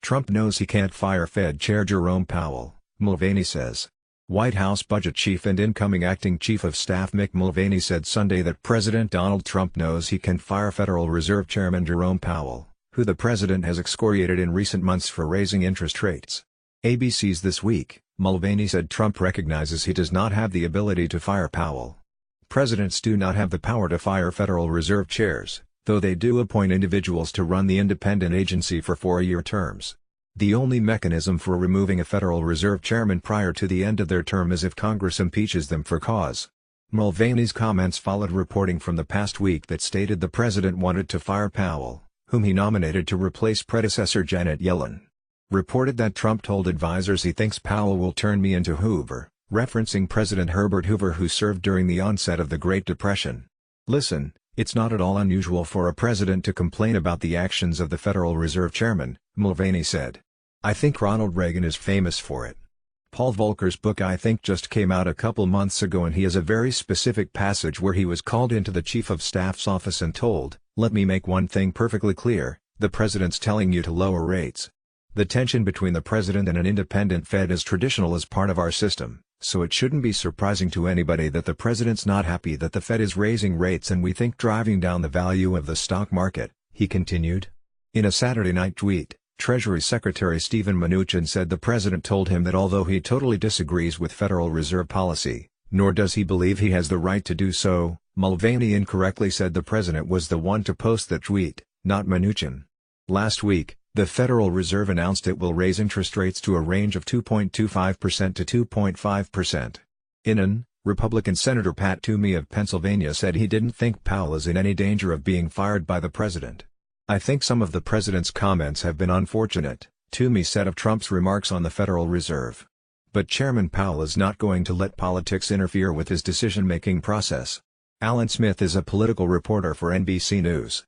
Trump knows he can't fire Fed Chair Jerome Powell, Mulvaney says. White House Budget Chief and incoming Acting Chief of Staff Mick Mulvaney said Sunday that President Donald Trump knows he can fire Federal Reserve Chairman Jerome Powell, who the president has excoriated in recent months for raising interest rates. ABC's This Week, Mulvaney said Trump recognizes he does not have the ability to fire Powell. Presidents do not have the power to fire Federal Reserve chairs, though they do appoint individuals to run the independent agency for 4-year terms. The only mechanism for removing a Federal Reserve chairman prior to the end of their term is if Congress impeaches them for cause. Mulvaney's comments followed reporting from the past week that stated the president wanted to fire Powell, whom he nominated to replace predecessor Janet Yellen. Reported that Trump told advisers he thinks Powell will turn me into Hoover, referencing President Herbert Hoover who served during the onset of the Great Depression. Listen, it's not at all unusual for a president to complain about the actions of the Federal Reserve Chairman, Mulvaney said. I think Ronald Reagan is famous for it. Paul Volcker's book I Think just came out a couple months ago and he has a very specific passage where he was called into the Chief of Staff's office and told, "Let me make one thing perfectly clear, the president's telling you to lower rates." The tension between the president and an independent Fed is traditional as part of our system, so it shouldn't be surprising to anybody that the president's not happy that the Fed is raising rates and we think driving down the value of the stock market, he continued. In a Saturday night tweet, Treasury Secretary Steven Mnuchin said the president told him that although he totally disagrees with Federal Reserve policy, nor does he believe he has the right to do so, Mulvaney incorrectly said the president was the one to post the tweet, not Mnuchin. Last week, the Federal Reserve announced it will raise interest rates to a range of 2.25% to 2.5%. Republican Senator Pat Toomey of Pennsylvania said he didn't think Powell is in any danger of being fired by the president. I think some of the president's comments have been unfortunate, Toomey said of Trump's remarks on the Federal Reserve. But Chairman Powell is not going to let politics interfere with his decision-making process. Alan Smith is a political reporter for NBC News.